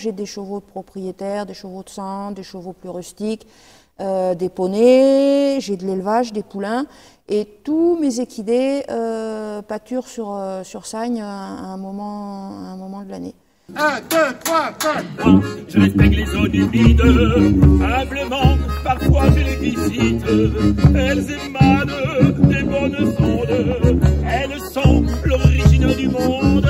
J'ai des chevaux de propriétaires, des chevaux de sang, des chevaux plus rustiques, des poneys, j'ai de l'élevage, des poulains. Et tous mes équidés pâturent sur Sagne à un moment de l'année. 1, 2, 3, 4. Moi, je respecte les zones humides, humblement, parfois je les visite. Elles émanent des bonnes ondes, elles sont l'origine du monde.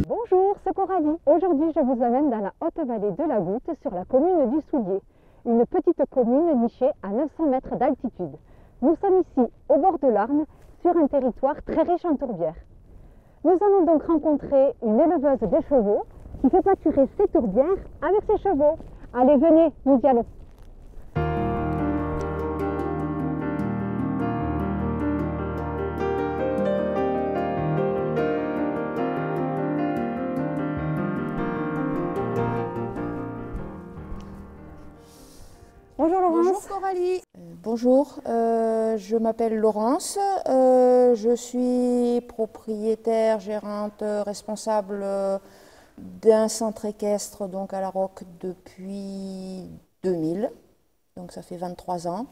Bonjour, c'est Coralie. Aujourd'hui, je vous amène dans la haute vallée de la Goutte, sur la commune du Soulier, une petite commune nichée à 900 mètres d'altitude. Nous sommes ici, au bord de l'Arne, sur un territoire très riche en tourbières. Nous allons donc rencontrer une éleveuse de chevaux qui fait pâturer ses tourbières avec ses chevaux. Allez, venez, nous y allons. Bonjour Laurence. Bonjour Coralie. Bonjour, je m'appelle Laurence, je suis propriétaire, gérante, responsable d'un centre équestre donc à La Roque depuis 2000, donc ça fait 23 ans.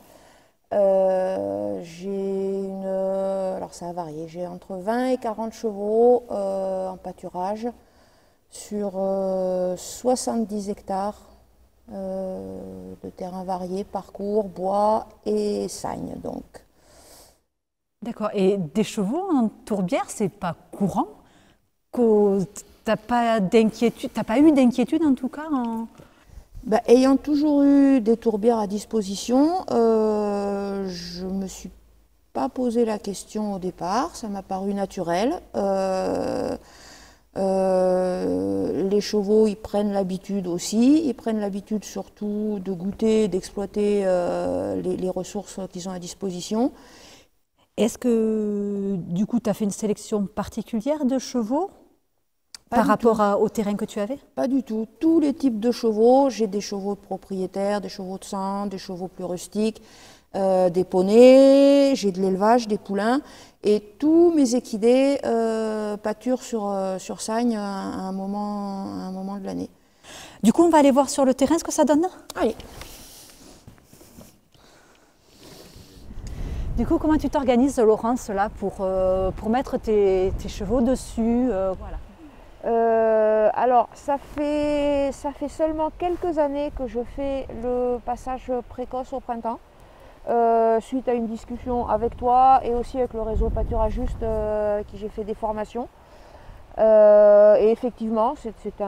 Alors ça a varié, j'ai entre 20 et 40 chevaux en pâturage sur 70 hectares. De terrains variés, parcours, bois et sagne donc. D'accord, et des chevaux en tourbière, c'est pas courant? T'as pas d'inquiétude, t'as pas eu d'inquiétude en tout cas Ayant toujours eu des tourbières à disposition, je me suis pas posé la question au départ, ça m'a paru naturel. Les chevaux, ils prennent l'habitude aussi, ils prennent l'habitude surtout de goûter, d'exploiter les ressources qu'ils ont à disposition. Est-ce que du coup tu as fait une sélection particulière de chevaux par rapport au terrain que tu avais? Pas du tout, tous les types de chevaux, j'ai des chevaux de propriétaires, des chevaux de sang, des chevaux plus rustiques, des poneys, j'ai de l'élevage, des poulains. Et tous mes équidés pâturent sur Sagne à un moment de l'année. Du coup, on va aller voir sur le terrain ce que ça donne. Allez. Du coup, comment tu t'organises, Laurence, là, pour mettre tes chevaux dessus voilà. Alors, ça fait seulement quelques années que je fais le passage précoce au printemps. Suite à une discussion avec toi et aussi avec le réseau Pâturajuste qui j'ai fait des formations. Et effectivement, c'était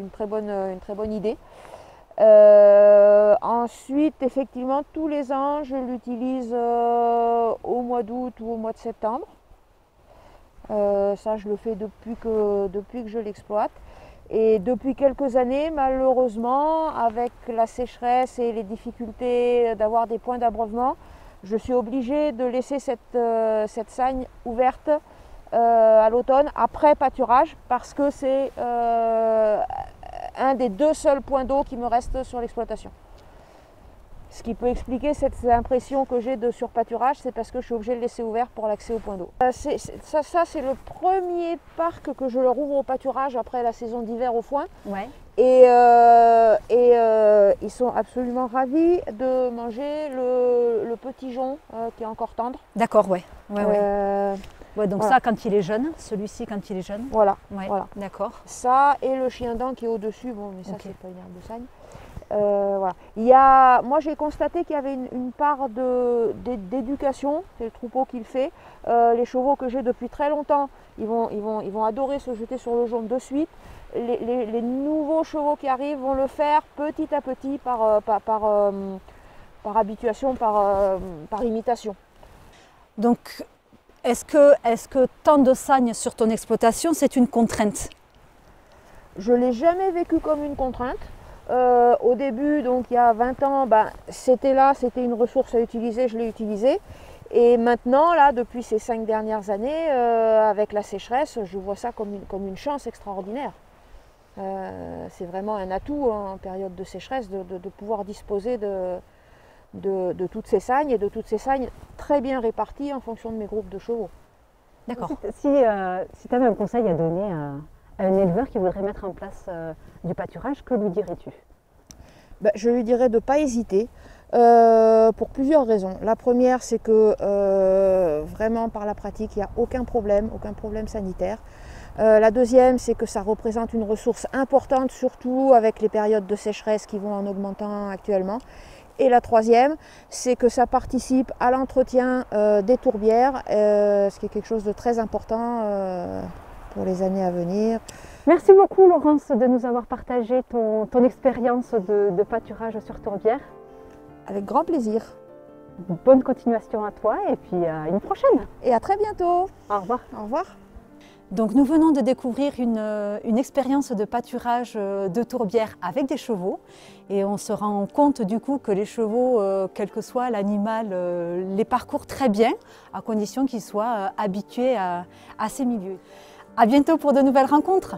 une très bonne idée. Ensuite, effectivement, tous les ans, je l'utilise au mois d'août ou au mois de septembre. Ça, je le fais depuis que je l'exploite. Et depuis quelques années, malheureusement, avec la sécheresse et les difficultés d'avoir des points d'abreuvement, je suis obligée de laisser cette sagne ouverte à l'automne, après pâturage, parce que c'est un des deux seuls points d'eau qui me restent sur l'exploitation. Ce qui peut expliquer cette impression que j'ai de surpâturage, c'est parce que je suis obligée de le laisser ouvert pour l'accès au point d'eau. Ça c'est le premier parc que je leur ouvre au pâturage après la saison d'hiver au foin. Ouais. Et ils sont absolument ravis de manger le petit jonc qui est encore tendre. D'accord, ouais. Ouais, donc voilà. Ça, quand il est jeune, celui-ci quand il est jeune. Voilà. Ouais, voilà. D'accord. Ça et le chien dent qui est au-dessus, bon, mais ça c'est pas une herbe de sagne. Voilà. Moi j'ai constaté qu'il y avait une part d'éducation, c'est le troupeau qui le fait. Les chevaux que j'ai depuis très longtemps, ils vont adorer se jeter sur le jonc de suite. Les nouveaux chevaux qui arrivent vont le faire petit à petit par habituation, par imitation. Donc, est-ce que tant de sagne sur ton exploitation, c'est une contrainte? Je ne l'ai jamais vécu comme une contrainte. Au début, donc il y a 20 ans, c'était une ressource à utiliser, je l'ai utilisée. Et maintenant, là, depuis ces 5 dernières années, avec la sécheresse, je vois ça comme une chance extraordinaire. C'est vraiment un atout en période de sécheresse de pouvoir disposer de toutes ces sagnes et de toutes ces sagnes très bien réparties en fonction de mes groupes de chevaux. D'accord. Si tu avais un conseil à donner à un éleveur qui voudrait mettre en place du pâturage, que lui dirais-tu? Je lui dirais de ne pas hésiter pour plusieurs raisons. La première, c'est que vraiment par la pratique, il n'y a aucun problème sanitaire. La deuxième, c'est que ça représente une ressource importante, surtout avec les périodes de sécheresse qui vont en augmentant actuellement. Et la troisième, c'est que ça participe à l'entretien des tourbières, ce qui est quelque chose de très important pour les années à venir. Merci beaucoup Laurence de nous avoir partagé ton expérience de pâturage sur tourbière. Avec grand plaisir. Bonne continuation à toi et puis à une prochaine. Et à très bientôt. Au revoir. Au revoir. Donc nous venons de découvrir une expérience de pâturage de tourbière avec des chevaux et on se rend compte du coup que les chevaux, quel que soit l'animal, les parcourent très bien à condition qu'ils soient habitués à ces milieux. À bientôt pour de nouvelles rencontres.